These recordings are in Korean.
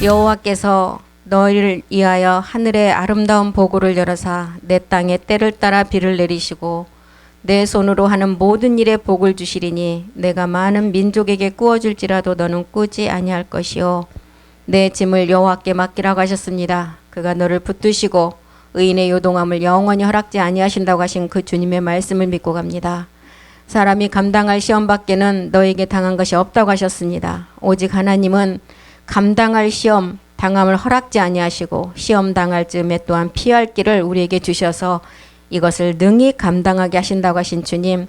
여호와께서 너희를 위하여 하늘의 아름다운 보고를 열어사 내 땅에 때를 따라 비를 내리시고 내 손으로 하는 모든 일에 복을 주시리니 내가 많은 민족에게 꾸어줄지라도 너는 꾸지 아니할 것이요 내 짐을 여호와께 맡기라고 하셨습니다. 그가 너를 붙드시고 의인의 요동함을 영원히 허락지 아니하신다고 하신 그 주님의 말씀을 믿고 갑니다. 사람이 감당할 시험 밖에는 너에게 당한 것이 없다고 하셨습니다. 오직 하나님은 감당할 시험 당함을 허락지 아니하시고 시험 당할 즈음에 또한 피할 길을 우리에게 주셔서 이것을 능히 감당하게 하신다고 하신 주님,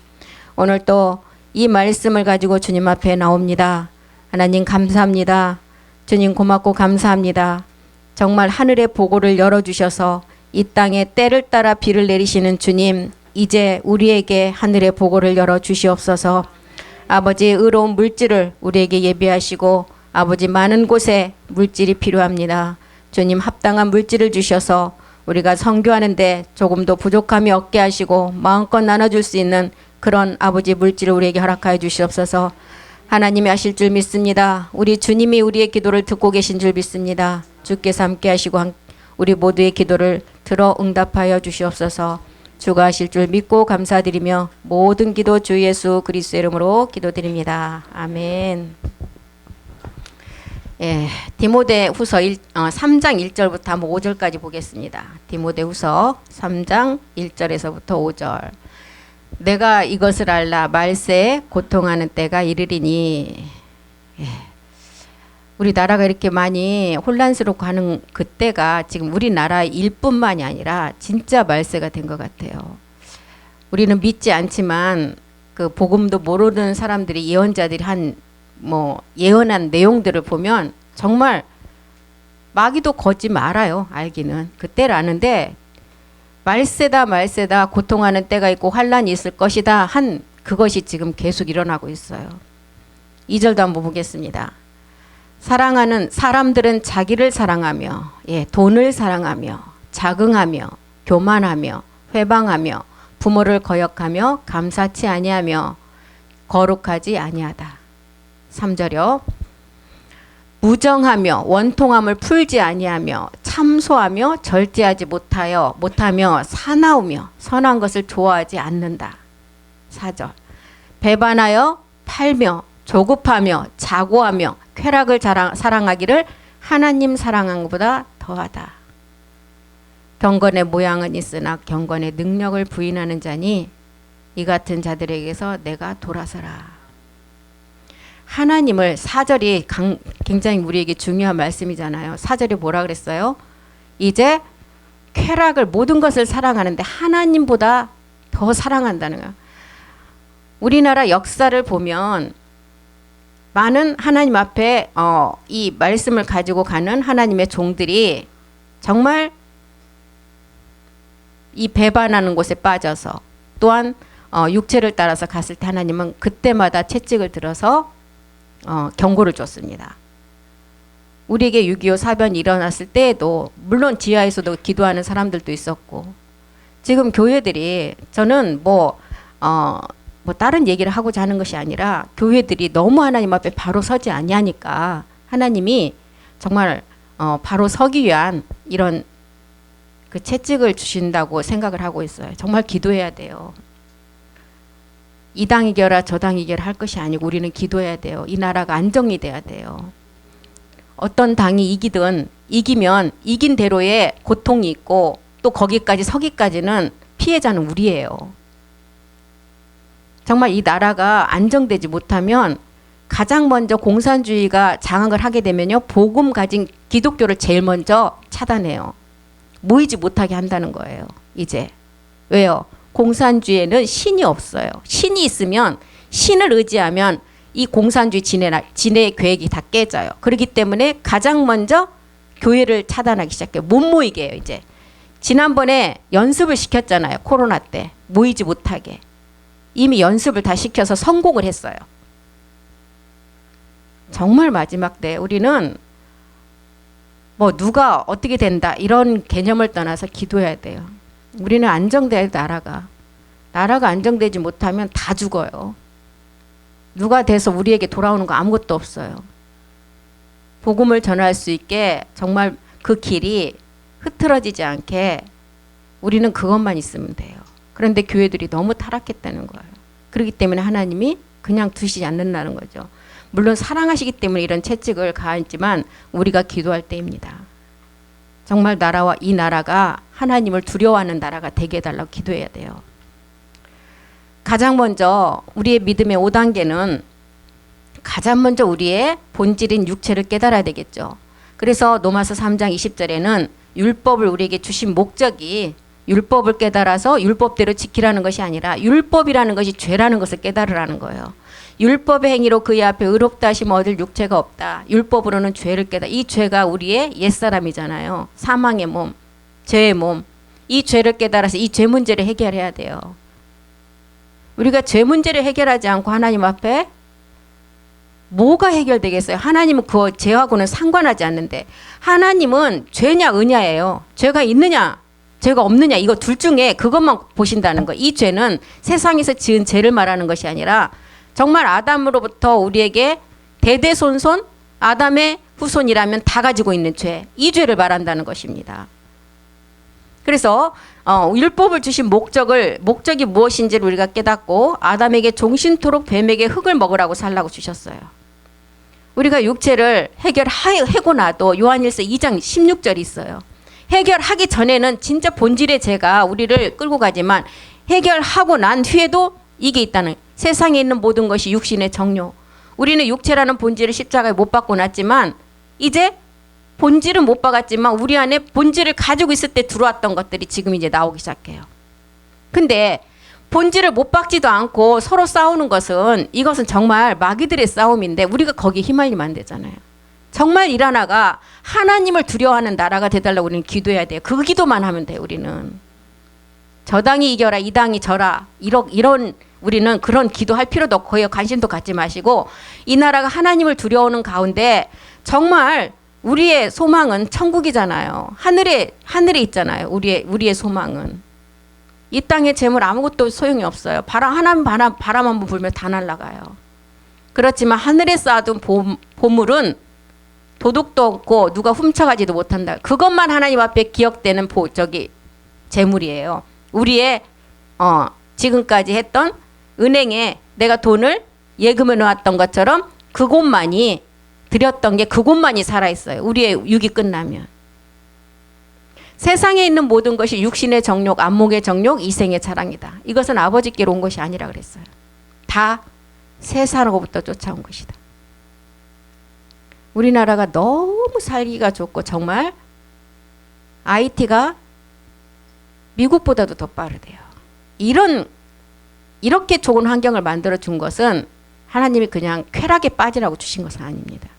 오늘 또 이 말씀을 가지고 주님 앞에 나옵니다. 하나님 감사합니다. 주님 고맙고 감사합니다. 정말 하늘의 보고를 열어주셔서 이 땅에 때를 따라 비를 내리시는 주님, 이제 우리에게 하늘의 보고를 열어주시옵소서. 아버지 의로운 물질을 우리에게 예비하시고 아버지 많은 곳에 물질이 필요합니다. 주님 합당한 물질을 주셔서 우리가 선교하는데 조금도 부족함이 없게 하시고 마음껏 나눠줄 수 있는 그런 아버지 물질을 우리에게 허락하여 주시옵소서. 하나님이 하실 줄 믿습니다. 우리 주님이 우리의 기도를 듣고 계신 줄 믿습니다. 주께서 함께 하시고 우리 모두의 기도를 들어 응답하여 주시옵소서. 주가 하실 줄 믿고 감사드리며 모든 기도 주 예수 그리스도의 이름으로 기도드립니다. 아멘. 예, 디모데후서 3장 1절부터 한번 5절까지 보겠습니다. 디모데후서 3장 1절에서부터 5절. 내가 이것을 알라 말세에 고통하는 때가 이르리니. 예, 우리 나라가 이렇게 많이 혼란스럽고 하는 그때가 지금 우리나라 일뿐만이 아니라 진짜 말세가 된 것 같아요. 우리는 믿지 않지만 그 복음도 모르는 사람들이 예언자들이 예언한 내용들을 보면 정말 마귀도 걷지 말아요. 알기는 그때를 아는데 말세다 고통하는 때가 있고 환란이 있을 것이다 한 그것이 지금 계속 일어나고 있어요. 2절도 한번 보겠습니다. 사랑하는 사람들은 자기를 사랑하며 돈을 사랑하며 자긍하며 교만하며 회방하며 부모를 거역하며 감사치 아니하며 거룩하지 아니하다. 3절이요. 무정하며 원통함을 풀지 아니하며 참소하며 절제하지 못하며 사나우며 선한 것을 좋아하지 않는다. 4절. 배반하여 팔며 조급하며 자고하며 쾌락을 사랑하기를 하나님 사랑한 것보다 더하다. 경건의 모양은 있으나 경건의 능력을 부인하는 자니 이 같은 자들에게서 내가 돌아서라. 하나님을 4절이 굉장히 우리에게 중요한 말씀이잖아요. 4절이 뭐라 그랬어요? 이제 쾌락을 모든 것을 사랑하는데 하나님보다 더 사랑한다는 거예요. 우리나라 역사를 보면 많은 하나님 앞에 이 말씀을 가지고 가는 하나님의 종들이 정말 이 배반하는 곳에 빠져서 또한 육체를 따라서 갔을 때 하나님은 그때마다 채찍을 들어서 경고를 줬습니다. 우리에게 6.25 사변이 일어났을 때에도 물론 지하에서도 기도하는 사람들도 있었고 지금 교회들이 저는 다른 얘기를 하고자 하는 것이 아니라 교회들이 너무 하나님 앞에 바로 서지 아니하니까 하나님이 정말 바로 서기 위한 이런 그 채찍을 주신다고 생각을 하고 있어요. 정말 기도해야 돼요. 이 당 이겨라 저 당 이겨라 할 것이 아니고 우리는 기도해야 돼요. 이 나라가 안정이 돼야 돼요. 어떤 당이 이기면 이긴 대로의 고통이 있고 또 거기까지 서기까지는 피해자는 우리예요. 정말 이 나라가 안정되지 못하면 가장 먼저 공산주의가 장악을 하게 되면요. 복음 가진 기독교를 제일 먼저 차단해요. 모이지 못하게 한다는 거예요. 이제. 왜요? 공산주의에는 신이 없어요. 신이 있으면 신을 의지하면 이 공산주의 진해 계획이 다 깨져요. 그렇기 때문에 가장 먼저 교회를 차단하기 시작해요. 못 모이게 해요. 이제. 지난번에 연습을 시켰잖아요. 코로나 때. 모이지 못하게. 이미 연습을 다 시켜서 성공을 했어요. 정말 마지막 때 우리는 누가 어떻게 된다 이런 개념을 떠나서 기도해야 돼요. 우리는 안정돼야 나라가 안정되지 못하면 다 죽어요. 누가 돼서 우리에게 돌아오는 거 아무것도 없어요. 복음을 전할 수 있게 정말 그 길이 흐트러지지 않게 우리는 그것만 있으면 돼요. 그런데 교회들이 너무 타락했다는 거예요. 그렇기 때문에 하나님이 그냥 두시지 않는다는 거죠. 물론 사랑하시기 때문에 이런 채찍을 가했지만 우리가 기도할 때입니다. 정말 나라와 이 나라가 하나님을 두려워하는 나라가 되게 해달라고 기도해야 돼요. 가장 먼저 우리의 믿음의 5단계는 가장 먼저 우리의 본질인 육체를 깨달아야 되겠죠. 그래서 로마서 3장 20절에는 율법을 우리에게 주신 목적이 율법을 깨달아서 율법대로 지키라는 것이 아니라 율법이라는 것이 죄라는 것을 깨달으라는 거예요. 율법의 행위로 그의 앞에 의롭다 하심 얻을 육체가 없다. 율법으로는 죄를 깨달아. 이 죄가 우리의 옛사람이잖아요. 사망의 몸, 죄의 몸. 이 죄를 깨달아서 이 죄 문제를 해결해야 돼요. 우리가 죄 문제를 해결하지 않고 하나님 앞에 뭐가 해결되겠어요? 하나님은 그 죄하고는 상관하지 않는데 하나님은 죄냐 은냐예요. 죄가 있느냐 죄가 없느냐 이거 둘 중에 그것만 보신다는 거. 이 죄는 세상에서 지은 죄를 말하는 것이 아니라 정말 아담으로부터 우리에게 대대손손 아담의 후손이라면 다 가지고 있는 죄. 이 죄를 말한다는 것입니다. 그래서 율법을 주신 목적이 무엇인지를 우리가 깨닫고 아담에게 종신토록 뱀에게 흙을 먹으라고 살라고 주셨어요. 우리가 육체를 해결하고 나도 요한일서 2장 16절이 있어요. 해결하기 전에는 진짜 본질의 죄가 우리를 끌고 가지만 해결하고 난 후에도 이게 있다는 세상에 있는 모든 것이 육신의 정욕. 우리는 육체라는 본질을 십자가에 못 박고 났지만 이제 본질은 못 박았지만 우리 안에 본질을 가지고 있을 때 들어왔던 것들이 지금 이제 나오기 시작해요. 근데 본질을 못 박지도 않고 서로 싸우는 이것은 정말 마귀들의 싸움인데 우리가 거기에 휘말리면 안 되잖아요. 정말 이 나라가 하나님을 두려워하는 나라가 되달라고 우리는 기도해야 돼요. 그 기도만 하면 돼요. 우리는 저 당이 이겨라 이 당이 져라 이런 우리는 그런 기도할 필요도 없고 거기에 관심도 갖지 마시고 이 나라가 하나님을 두려워하는 가운데 정말 우리의 소망은 천국이잖아요. 하늘에 있잖아요. 우리의 소망은. 이 땅의 재물 아무것도 소용이 없어요. 바람 한번 불면 다 날아가요. 그렇지만 하늘에 쌓아둔 보물은 도둑도 없고 누가 훔쳐가지도 못한다. 그것만 하나님 앞에 기억되는 재물이에요. 우리의 지금까지 했던 은행에 내가 돈을 예금해 놓았던 것처럼 그곳만이 드렸던 게 그곳만이 살아있어요. 우리의 육이 끝나면. 세상에 있는 모든 것이 육신의 정욕, 안목의 정욕, 이생의 자랑이다. 이것은 아버지께로 온 것이 아니라 그랬어요. 다 세사로부터 쫓아온 것이다. 우리나라가 너무 살기가 좋고 정말 IT가 미국보다도 더 빠르대요. 이렇게 좋은 환경을 만들어 준 것은 하나님이 그냥 쾌락에 빠지라고 주신 것은 아닙니다.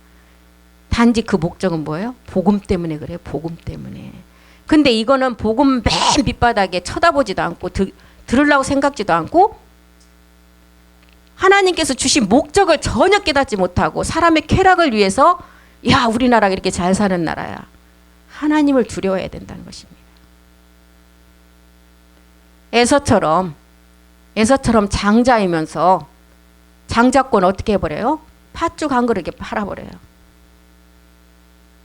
단지 그 목적은 뭐예요? 복음 때문에 그래요. 복음 때문에. 근데 이거는 복음 맨 밑바닥에 쳐다보지도 않고 들으려고 생각지도 않고 하나님께서 주신 목적을 전혀 깨닫지 못하고 사람의 쾌락을 위해서 야 우리나라가 이렇게 잘 사는 나라야. 하나님을 두려워해야 된다는 것입니다. 에서처럼 장자이면서 장자권 어떻게 해버려요? 팥죽 한 그릇에 팔아버려요.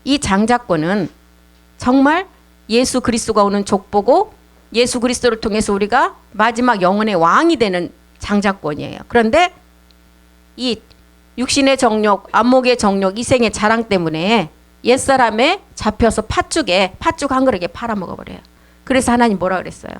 이 장자권은 정말 예수 그리스도가 오는 족보고 예수 그리스도를 통해서 우리가 마지막 영혼의 왕이 되는 장자권이에요. 그런데 이 육신의 정욕, 안목의 정욕, 이생의 자랑 때문에 옛사람에 잡혀서 팥죽 한 그릇에 팔아먹어버려요. 그래서 하나님 뭐라 그랬어요?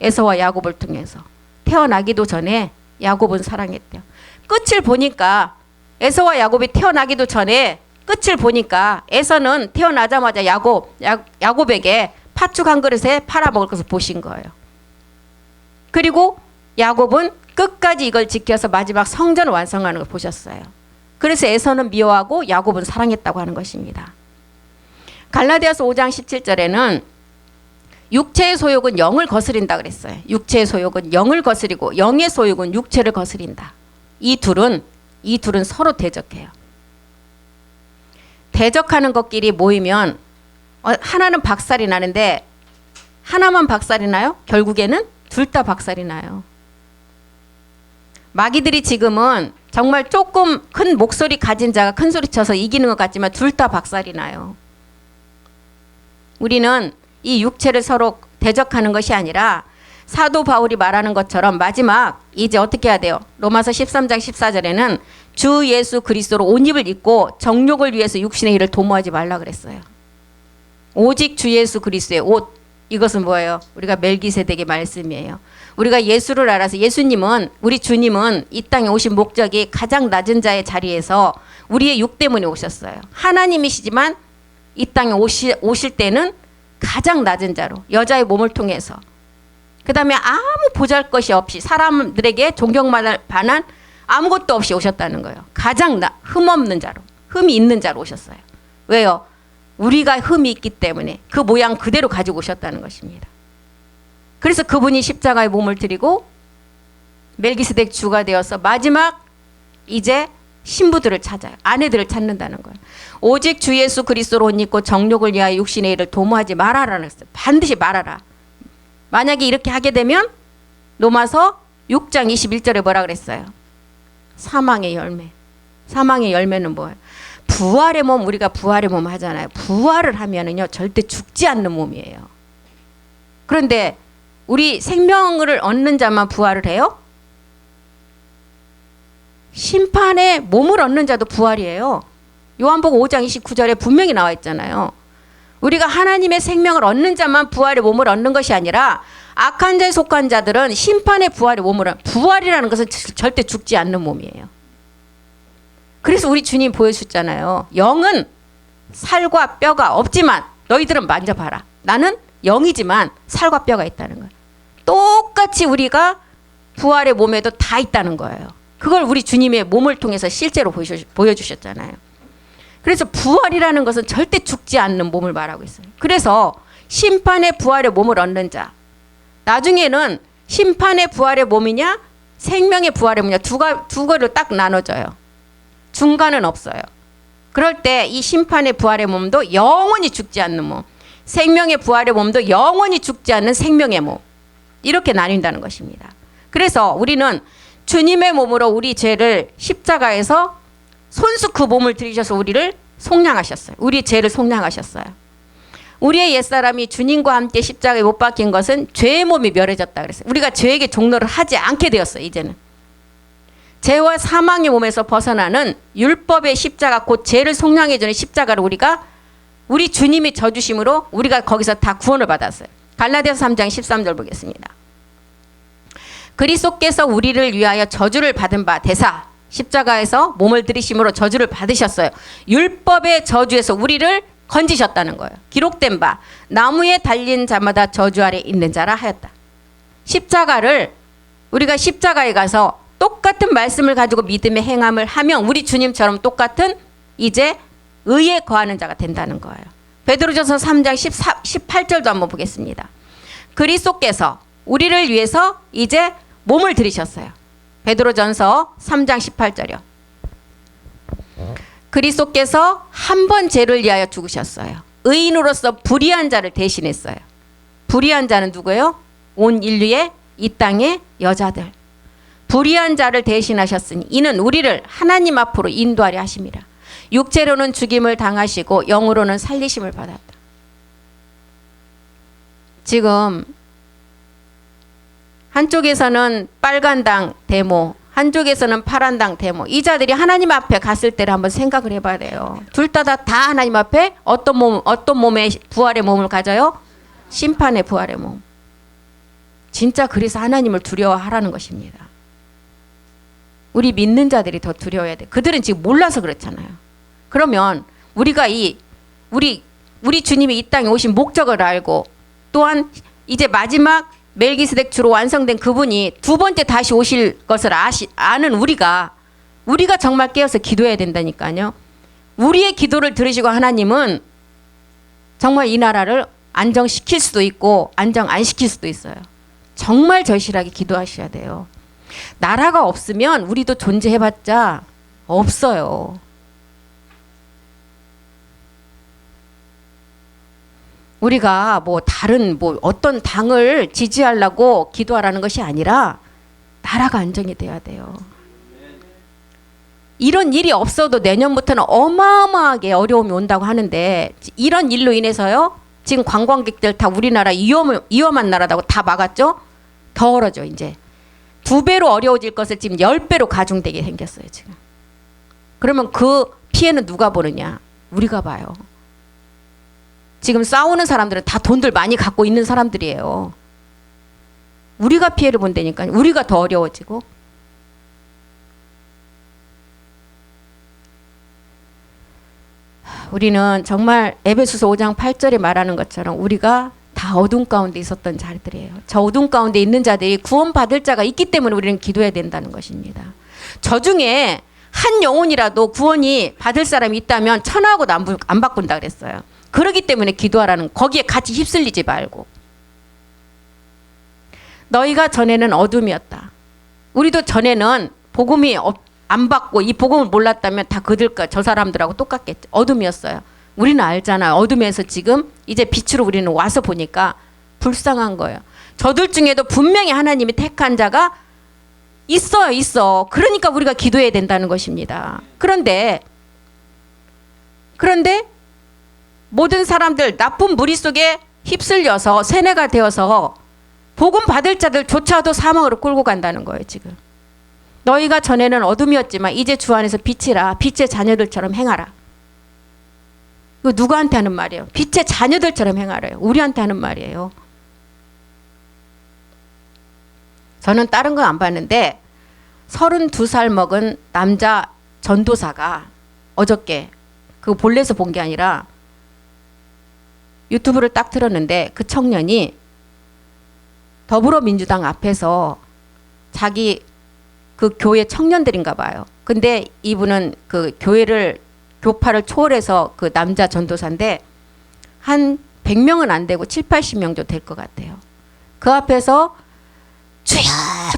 에서와 야곱을 통해서 태어나기도 전에 야곱은 사랑했대요. 끝을 보니까 에서와 야곱이 태어나기도 전에 끝을 보니까 에서는 태어나자마자 야곱에게 팥죽 한 그릇에 팔아먹을 것을 보신 거예요. 그리고 야곱은 끝까지 이걸 지켜서 마지막 성전을 완성하는 걸 보셨어요. 그래서 에서는 미워하고 야곱은 사랑했다고 하는 것입니다. 갈라디아서 5장 17절에는 육체의 소욕은 영을 거스린다 그랬어요. 육체의 소욕은 영을 거스리고 영의 소욕은 육체를 거스린다. 이 둘은 서로 대적해요. 대적하는 것끼리 모이면 하나는 박살이 나는데 하나만 박살이 나요? 결국에는 둘 다 박살이 나요. 마귀들이 지금은 정말 조금 큰 목소리 가진 자가 큰 소리 쳐서 이기는 것 같지만 둘 다 박살이 나요. 우리는 이 육체를 서로 대적하는 것이 아니라 사도 바울이 말하는 것처럼 마지막 이제 어떻게 해야 돼요? 로마서 13장 14절에는 주 예수 그리스도로 옷 입을 입고 정욕을 위해서 육신의 일을 도모하지 말라 그랬어요. 오직 주 예수 그리스도의 옷, 이것은 뭐예요? 우리가 멜기세덱의 말씀이에요. 우리가 예수를 알아서 예수님은, 우리 주님은 이 땅에 오신 목적이 가장 낮은 자의 자리에서 우리의 육 때문에 오셨어요. 하나님이시지만 이 땅에 오실 때는 가장 낮은 자로 여자의 몸을 통해서, 그 다음에 아무 보잘것이 없이 사람들에게 존경받을 반한 아무것도 없이 오셨다는 거예요. 가장 흠없는 자로, 흠이 있는 자로 오셨어요. 왜요? 우리가 흠이 있기 때문에 그 모양 그대로 가지고 오셨다는 것입니다. 그래서 그분이 십자가의 몸을 드리고 멜기세덱 주가 되어서 마지막 이제 신부들을 찾아요. 아내들을 찾는다는 거예요. 오직 주 예수 그리스도로 옷 입고 정욕을 위하여 육신의 일을 도모하지 말아라는 거예요. 반드시 말아라. 만약에 이렇게 하게 되면 로마서 6장 21절에 뭐라 그랬어요? 사망의 열매. 사망의 열매는 뭐예요? 부활의 몸, 우리가 부활의 몸 하잖아요. 부활을 하면은요, 절대 죽지 않는 몸이에요. 그런데 우리 생명을 얻는 자만 부활을 해요? 심판의 몸을 얻는 자도 부활이에요. 요한복음 5장 29절에 분명히 나와 있잖아요. 우리가 하나님의 생명을 얻는 자만 부활의 몸을 얻는 것이 아니라 악한 자에 속한 자들은 심판의 부활의 몸을, 부활이라는 것은 절대 죽지 않는 몸이에요. 그래서 우리 주님 보여주셨잖아요. 영은 살과 뼈가 없지만 너희들은 만져봐라. 나는 영이지만 살과 뼈가 있다는 거예요. 똑같이 우리가 부활의 몸에도 다 있다는 거예요. 그걸 우리 주님의 몸을 통해서 실제로 보여주셨잖아요. 그래서 부활이라는 것은 절대 죽지 않는 몸을 말하고 있어요. 그래서 심판의 부활의 몸을 얻는 자, 나중에는 심판의 부활의 몸이냐 생명의 부활의 몸이냐 두 거를 딱 나눠져요. 중간은 없어요. 그럴 때 이 심판의 부활의 몸도 영원히 죽지 않는 몸, 생명의 부활의 몸도 영원히 죽지 않는 생명의 몸, 이렇게 나뉜다는 것입니다. 그래서 우리는 주님의 몸으로 우리 죄를 십자가에서 손수 그 몸을 들이셔서 우리를 속량하셨어요. 우리 죄를 속량하셨어요. 우리의 옛사람이 주님과 함께 십자가에 못 박힌 것은 죄의 몸이 멸해졌다 그랬어요. 우리가 죄에게 종노를 하지 않게 되었어요. 이제는 죄와 사망의 몸에서 벗어나는 율법의 십자가, 곧 죄를 속량해주는 십자가를 우리 주님이 져주심으로 우리가 거기서 다 구원을 받았어요. 갈라디아서 3장 13절 보겠습니다. 그리스도께서 우리를 위하여 저주를 받은 바 되사 십자가에서 몸을 들이심으로 저주를 받으셨어요. 율법의 저주에서 우리를 건지셨다는 거예요. 기록된 바 나무에 달린 자마다 저주 아래 있는 자라 하였다. 십자가를 우리가 십자가에 가서 똑같은 말씀을 가지고 믿음의 행함을 하면 우리 주님처럼 똑같은 이제 의에 거하는 자가 된다는 거예요. 베드로전서 3장 18절도 한번 보겠습니다. 그리스도께서 우리를 위해서 이제 몸을 들이셨어요. 베드로전서 3장 18절이요. 그리스도께서 한 번 죄를 위하여 죽으셨어요. 의인으로서 불의한 자를 대신했어요. 불의한 자는 누구예요? 온 인류의 이 땅의 여자들. 불의한 자를 대신하셨으니 이는 우리를 하나님 앞으로 인도하려 하심이라. 육체로는 죽임을 당하시고 영으로는 살리심을 받았다. 지금 한쪽에서는 빨간당 데모, 한쪽에서는 파란당 데모, 이 자들이 하나님 앞에 갔을 때를 한번 생각을 해봐야 돼요. 둘 다 하나님 앞에 어떤 몸의 부활의 몸을 가져요? 심판의 부활의 몸. 진짜 그래서 하나님을 두려워하라는 것입니다. 우리 믿는 자들이 더 두려워야 돼. 그들은 지금 몰라서 그렇잖아요. 그러면 우리가 우리 주님이 이 땅에 오신 목적을 알고, 또한 이제 마지막 멜기세덱 주로 완성된 그분이 두 번째 다시 오실 것을 아는 우리가 정말 깨어서 기도해야 된다니까요. 우리의 기도를 들으시고 하나님은 정말 이 나라를 안정시킬 수도 있고 안정 안 시킬 수도 있어요. 정말 절실하게 기도하셔야 돼요. 나라가 없으면 우리도 존재해봤자 없어요. 우리가 다른 어떤 당을 지지하려고 기도하라는 것이 아니라 나라가 안정이 돼야 돼요. 이런 일이 없어도 내년부터는 어마어마하게 어려움이 온다고 하는데 이런 일로 인해서요. 지금 관광객들 다 우리나라 위험한 나라다고 다 막았죠. 더 어려져 이제. 2배로 어려워질 것을 지금 10배로 가중되게 생겼어요 지금. 그러면 그 피해는 누가 보느냐? 우리가 봐요. 지금 싸우는 사람들은 다 돈들 많이 갖고 있는 사람들이에요. 우리가 피해를 본다니까. 우리가 더 어려워지고. 우리는 정말 에베소서 5장 8절에 말하는 것처럼 우리가 다 어둠 가운데 있었던 자들이에요. 저 어둠 가운데 있는 자들이 구원받을 자가 있기 때문에 우리는 기도해야 된다는 것입니다. 저 중에 한 영혼이라도 구원이 받을 사람이 있다면 천하고도 안 바꾼다 그랬어요. 그렇기 때문에 기도하라는, 거기에 같이 휩쓸리지 말고. 너희가 전에는 어둠이었다. 우리도 전에는 복음이 안 받고 이 복음을 몰랐다면 다 저 사람들하고 똑같겠죠. 어둠이었어요. 우리는 알잖아요. 어둠에서 지금 이제 빛으로 우리는 와서 보니까 불쌍한 거예요. 저들 중에도 분명히 하나님이 택한 자가 있어. 그러니까 우리가 기도해야 된다는 것입니다. 그런데 모든 사람들 나쁜 무리 속에 휩쓸려서 세뇌가 되어서 복음 받을 자들조차도 사망으로 끌고 간다는 거예요 지금. 너희가 전에는 어둠이었지만 이제 주 안에서 빛이라. 빛의 자녀들처럼 행하라. 이거 누구한테 하는 말이에요? 빛의 자녀들처럼 행하래요. 우리한테 하는 말이에요. 저는 다른 건 안 봤는데 32살 먹은 남자 전도사가 어저께 그 본래에서 본 게 아니라 유튜브를 딱 틀었는데 그 청년이 더불어민주당 앞에서 자기 그 교회 청년들인가 봐요. 근데 이분은 그 교파를 초월해서 그 남자 전도사인데 한 100명은 안 되고 7, 80명 정도 될 것 같아요. 그 앞에서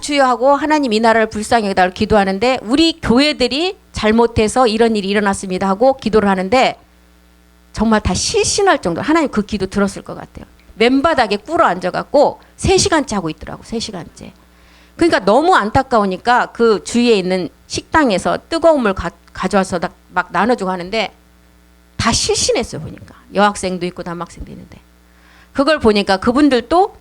주여 하고 하나님 이 나라를 불쌍히 여기다가 기도하는데 우리 교회들이 잘못해서 이런 일이 일어났습니다 하고 기도를 하는데 정말 다 실신할 정도로 하나님 그 기도 들었을 것 같아요. 맨바닥에 꿇어 앉아갖고 3시간째 하고 있더라고. 3시간째. 그러니까 너무 안타까우니까 그 주위에 있는 식당에서 뜨거운 물 가져와서 막 나눠주고 하는데 다 실신했어요. 보니까 여학생도 있고 남학생도 있는데 그걸 보니까 그분들도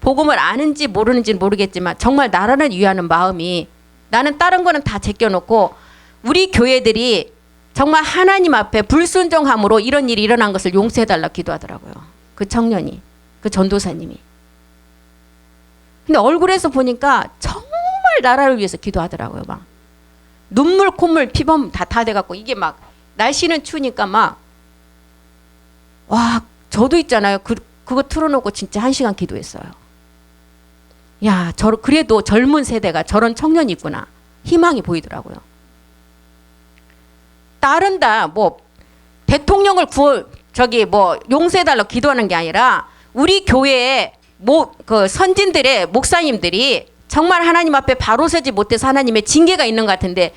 복음을 아는지 모르는지는 모르겠지만 정말 나라를 위하는 마음이, 나는 다른 거는 다 제껴놓고 우리 교회들이 정말 하나님 앞에 불순종함으로 이런 일이 일어난 것을 용서해달라 기도하더라고요. 그 청년이, 그 전도사님이. 근데 얼굴에서 보니까 정말 나라를 위해서 기도하더라고요. 막 눈물 콧물 피범 다 돼갖고 이게 막 날씨는 추우니까 막 와, 저도 있잖아요. 그거 틀어놓고 진짜 1시간 기도했어요. 야, 그래도 젊은 세대가 저런 청년이 있구나. 희망이 보이더라고요. 다른 대통령을 용서해달라고 기도하는 게 아니라 우리 교회에 그 선진들의 목사님들이 정말 하나님 앞에 바로 서지 못해서 하나님의 징계가 있는 것 같은데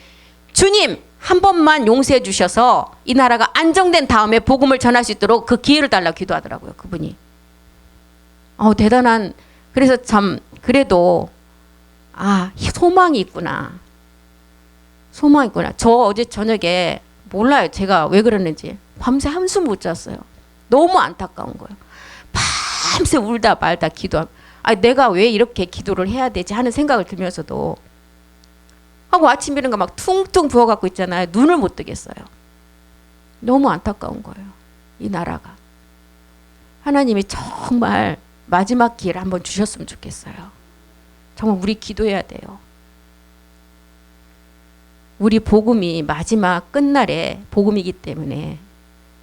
주님 한 번만 용서해 주셔서 이 나라가 안정된 다음에 복음을 전할 수 있도록 그 기회를 달라고 기도하더라고요. 그분이. 대단한. 그래서 참 그래도 소망이 있구나. 소망이 있구나. 저 어제 저녁에 몰라요. 제가 왜 그랬는지. 밤새 한숨 못 잤어요. 너무 안타까운 거예요. 밤새 울다 말다 기도하고 내가 왜 이렇게 기도를 해야 되지 하는 생각을 들면서도 하고 아침 일어나가 막 퉁퉁 부어갖고 있잖아요. 눈을 못 뜨겠어요. 너무 안타까운 거예요. 이 나라가. 하나님이 정말 마지막 기회를 한번 주셨으면 좋겠어요. 정말 우리 기도해야 돼요. 우리 복음이 마지막 끝날에 복음이기 때문에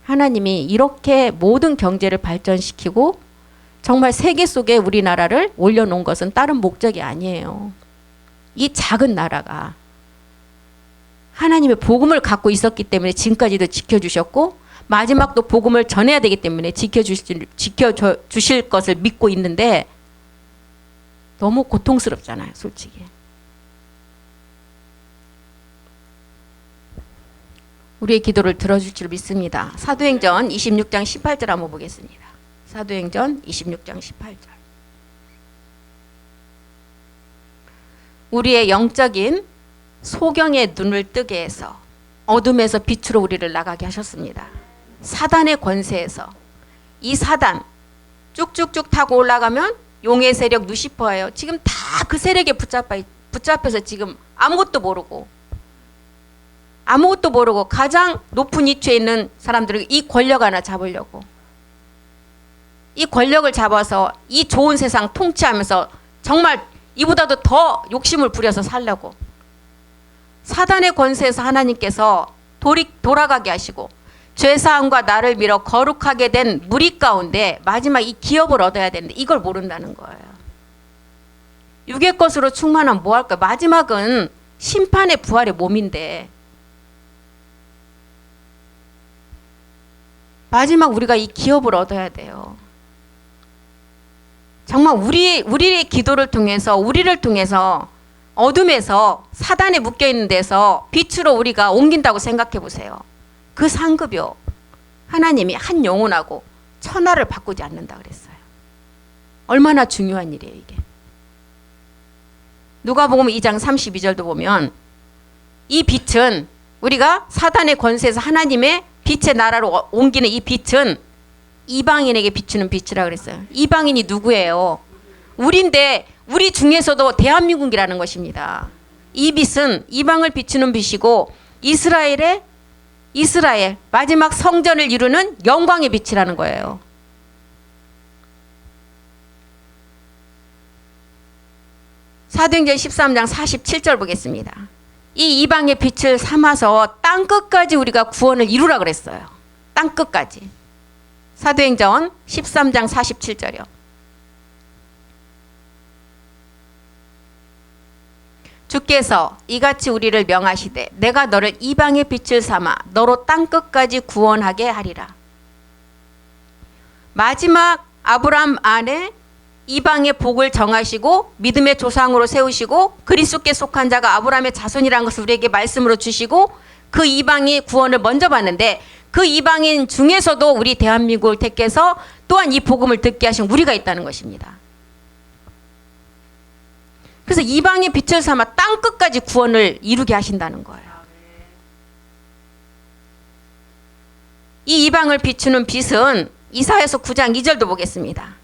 하나님이 이렇게 모든 경제를 발전시키고 정말 세계 속에 우리나라를 올려놓은 것은 다른 목적이 아니에요. 이 작은 나라가 하나님의 복음을 갖고 있었기 때문에 지금까지도 지켜주셨고 마지막도 복음을 전해야 되기 때문에 지켜주실 것을 믿고 있는데 너무 고통스럽잖아요. 솔직히. 우리의 기도를 들어줄 줄 믿습니다. 사도행전 26장 18절 한번 보겠습니다. 사도행전 26장 18절. 우리의 영적인 소경의 눈을 뜨게 해서 어둠에서 빛으로 우리를 나가게 하셨습니다. 사단의 권세에서. 이 사단 쭉쭉쭉 타고 올라가면 용의 세력 루시퍼예요. 지금 다 그 세력에 붙잡혀서 지금 아무것도 모르고 가장 높은 위치에 있는 사람들은 이 권력 하나 잡으려고, 이 권력을 잡아서 이 좋은 세상 통치하면서 정말 이보다도 더 욕심을 부려서 살려고, 사단의 권세에서 하나님께서 돌아가게 하시고 죄사함과 나를 밀어 거룩하게 된 무리 가운데 마지막 이 기업을 얻어야 되는데 이걸 모른다는 거예요. 육의 것으로 충만하면 뭐 할까요? 마지막은 심판의 부활의 몸인데, 마지막 우리가 이 기업을 얻어야 돼요. 정말 우리의 기도를 통해서, 우리를 통해서 어둠에서 사단에 묶여있는 데서 빛으로 우리가 옮긴다고 생각해 보세요. 그 상급이요, 하나님이 한 영혼하고 천하를 바꾸지 않는다 그랬어요. 얼마나 중요한 일이에요 이게. 누가복음 2장 32절도 보면 이 빛은, 우리가 사단의 권세에서 하나님의 빛의 나라로 옮기는 이 빛은 이방인에게 비추는 빛이라 그랬어요. 이방인이 누구예요? 우리인데, 우리 중에서도 대한민국이라는 것입니다. 이 빛은 이방을 비추는 빛이고 이스라엘 마지막 성전을 이루는 영광의 빛이라는 거예요. 사도행전 13장 47절 보겠습니다. 이 이방의 빛을 삼아서 땅끝까지 우리가 구원을 이루라 그랬어요. 땅끝까지. 사도행전 13장 47절이요. 주께서 이같이 우리를 명하시되 내가 너를 이방의 빛을 삼아 너로 땅끝까지 구원하게 하리라. 마지막 아브라함 안에 이방의 복을 정하시고 믿음의 조상으로 세우시고 그리스도께 속한 자가 아브라함의 자손이라는 것을 우리에게 말씀으로 주시고 그 이방이 구원을 먼저 받는데, 그 이방인 중에서도 우리 대한민국을 택해서 또한 이 복음을 듣게 하신 우리가 있다는 것입니다. 그래서 이방의 빛을 삼아 땅끝까지 구원을 이루게 하신다는 거예요. 이 이방을 비추는 빛은 이사야서 9장 2절도 보겠습니다.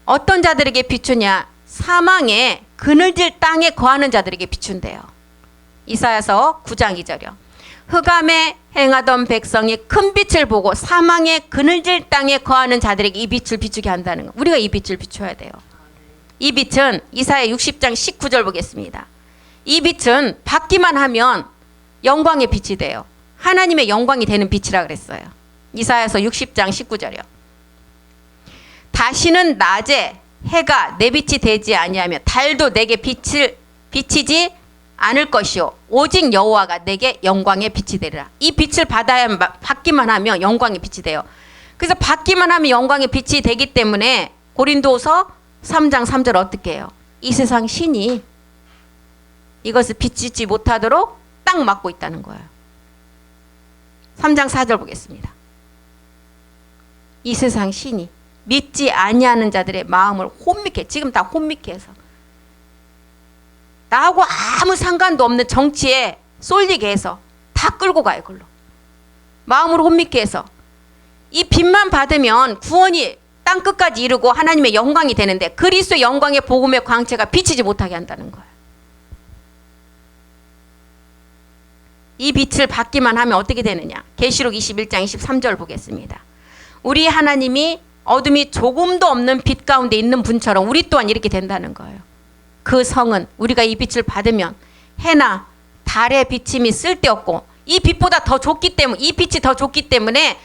어떤 자들에게 비추냐? 사망의 그늘질 땅에 거하는 자들에게 비춘대요. 이사야서 9장 2절이요. 흑암에 행하던 백성이 큰 빛을 보고 사망의 그늘질 땅에 거하는 자들에게 이 빛을 비추게 한다는 거. 우리가 이 빛을 비춰야 돼요. 이 빛은 이사야 60장 19절 보겠습니다. 이 빛은 받기만 하면 영광의 빛이 돼요. 하나님의 영광이 되는 빛이라 그랬어요. 이사야서 60장 19절이요. 다시는 낮에 해가 내 빛이 되지 아니하며 달도 내게 비치지 않을 것이요 오직 여호와가 내게 영광의 빛이 되리라. 이 빛을 받기만 하면 영광의 빛이 돼요. 그래서 받기만 하면 영광의 빛이 되기 때문에 고린도서 3장 3절 어떻게 해요? 이 세상 신이 이것을 비치지 못하도록 딱 막고 있다는 거예요. 3장 4절 보겠습니다. 이 세상 신이 믿지 아니하는 자들의 마음을 혼미케, 지금 다 혼미케 해서 나하고 아무 상관도 없는 정치에 쏠리게 해서 다 끌고 가요. 그걸로 마음으로 혼미케 해서 이 빛만 받으면 구원이 땅끝까지 이루고 하나님의 영광이 되는데 그리스도의 영광의 복음의 광채가 비치지 못하게 한다는 거예요. 이 빛을 받기만 하면 어떻게 되느냐? 계시록 21장 23절 보겠습니다. 우리 하나님이 어둠이 조금도 없는 빛 가운데 있는 분처럼 우리 또한 이렇게 된다는 거예요. 그 성은 우리가 이 빛을 받으면 해나 달의 비침이 쓸데없고 이 빛보다 더 좋기 때문에, 이 빛이 더 좋기 때문에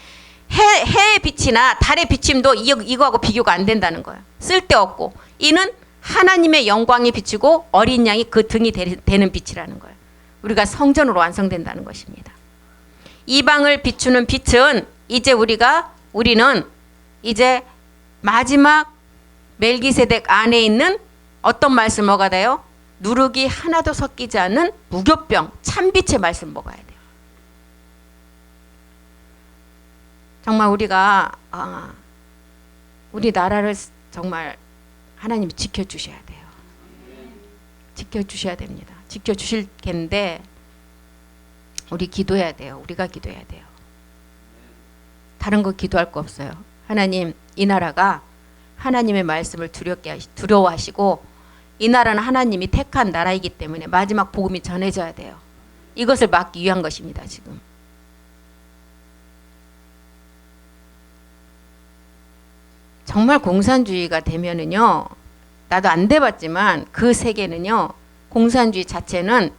해의 빛이나 달의 비침도 이거하고 비교가 안 된다는 거예요. 쓸데없고 이는 하나님의 영광이 비치고 어린 양이 그 등이 되는 빛이라는 거예요. 우리가 성전으로 완성된다는 것입니다. 이방을 비추는 빛은 우리는 이제 마지막 멜기세덱 안에 있는 어떤 말씀 먹어야 돼요? 누룩이 하나도 섞이지 않는 무교병 참빛의 말씀 먹어야 돼요. 정말 우리가 우리 나라를 정말 하나님이 지켜주셔야 돼요. 지켜주셔야 됩니다. 지켜주실 텐데 우리 기도해야 돼요. 우리가 기도해야 돼요. 다른 거 기도할 거 없어요. 하나님, 이 나라가 하나님의 말씀을 두려워하시고 이 나라는 하나님이 택한 나라이기 때문에 마지막 복음이 전해져야 돼요. 이것을 막기 위한 것입니다. 지금. 정말 공산주의가 되면은요, 나도 안 돼봤지만 그 세계는요, 공산주의 자체는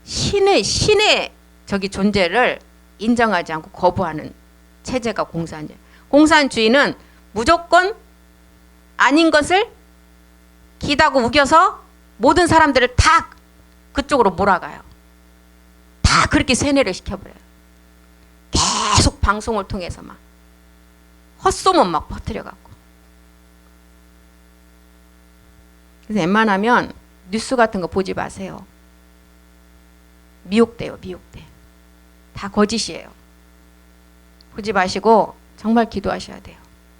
신의 저기 존재를 인정하지 않고 거부하는 체제가 공산주의. 공산주의는 무조건 아닌 것을 기다고 우겨서 모든 사람들을 다 그쪽으로 몰아가요. 다 그렇게 세뇌를 시켜버려요. 계속 방송을 통해서 막 헛소문 막 퍼뜨려갖고. 그래서 웬만하면 뉴스 같은 거 보지 마세요. 미혹돼요, 미혹돼. 다 거짓이에요. 보지 마시고 정말 기도하셔야 돼요.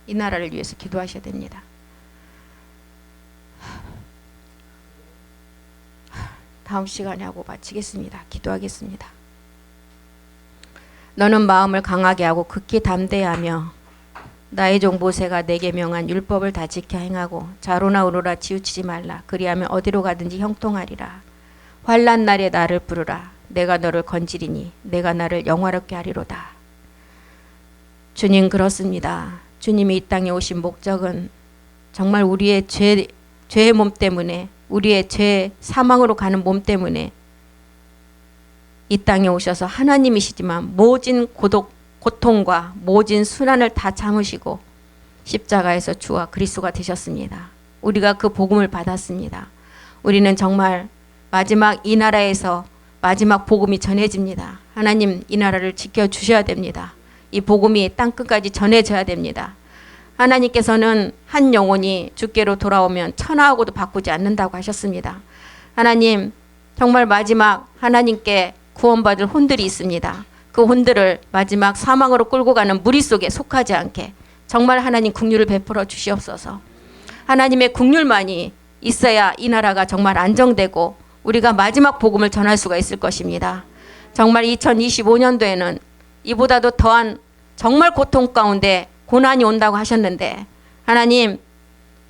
이 나라를 위해서 기도하셔야 됩니다. 다음 시간에 하고 마치겠습니다. 기도하겠습니다. 너는 마음을 강하게 하고 극히 담대하며 나의 종 모세가 내게 명한 율법을 다 지켜 행하고 좌로나 우로라 치우치지 말라. 그리하면 어디로 가든지 형통하리라. 환난 날에 나를 부르라. 내가 너를 건지리니 내가 나를 영화롭게 하리로다. 주님, 그렇습니다. 주님이 이 땅에 오신 목적은 정말 우리의 죄의 몸 때문에, 우리의 죄 사망으로 가는 몸 때문에 이 땅에 오셔서 하나님이시지만 모진 고통과 모진 순환을 다 참으시고 십자가에서 주와 그리스도가 되셨습니다. 우리가 그 복음을 받았습니다. 우리는 정말 마지막 이 나라에서 마지막 복음이 전해집니다. 하나님, 이 나라를 지켜주셔야 됩니다. 이 복음이 땅끝까지 전해져야 됩니다. 하나님께서는 한 영혼이 주께로 돌아오면 천하하고도 바꾸지 않는다고 하셨습니다. 하나님, 정말 마지막 하나님께 구원받을 혼들이 있습니다. 그 혼들을 마지막 사망으로 끌고 가는 무리 속에 속하지 않게 정말 하나님 긍휼을 베풀어 주시옵소서. 하나님의 긍휼만이 있어야 이 나라가 정말 안정되고 우리가 마지막 복음을 전할 수가 있을 것입니다. 정말 2025년도에는 이보다도 더한 정말 고통 가운데 고난이 온다고 하셨는데 하나님,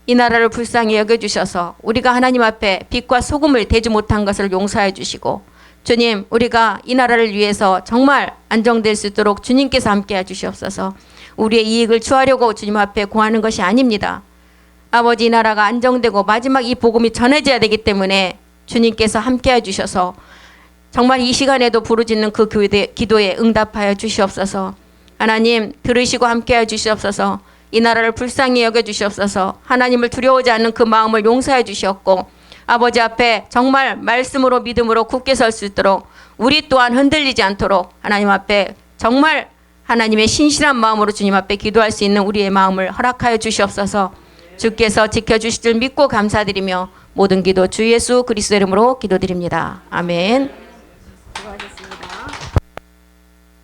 이 나라를 불쌍히 여겨주셔서 우리가 하나님 앞에 빛과 소금을 대지 못한 것을 용서해 주시고, 주님, 우리가 이 나라를 위해서 정말 안정될 수 있도록 주님께서 함께해 주시옵소서. 우리의 이익을 취하려고 주님 앞에 구하는 것이 아닙니다. 아버지, 이 나라가 안정되고 마지막 이 복음이 전해져야 되기 때문에 주님께서 함께해 주셔서 정말 이 시간에도 부르짖는 그 기도에 응답하여 주시옵소서. 하나님, 들으시고 함께해 주시옵소서. 이 나라를 불쌍히 여겨 주시옵소서. 하나님을 두려워하지 않는 그 마음을 용서해 주시옵고, 아버지 앞에 정말 말씀으로 믿음으로 굳게 설 수 있도록 우리 또한 흔들리지 않도록 하나님 앞에 정말 하나님의 신실한 마음으로 주님 앞에 기도할 수 있는 우리의 마음을 허락하여 주시옵소서. 주께서 지켜주실 줄 믿고 감사드리며 모든 기도 주 예수 그리스도 이름으로 기도드립니다. 아멘. 수고하셨습니다.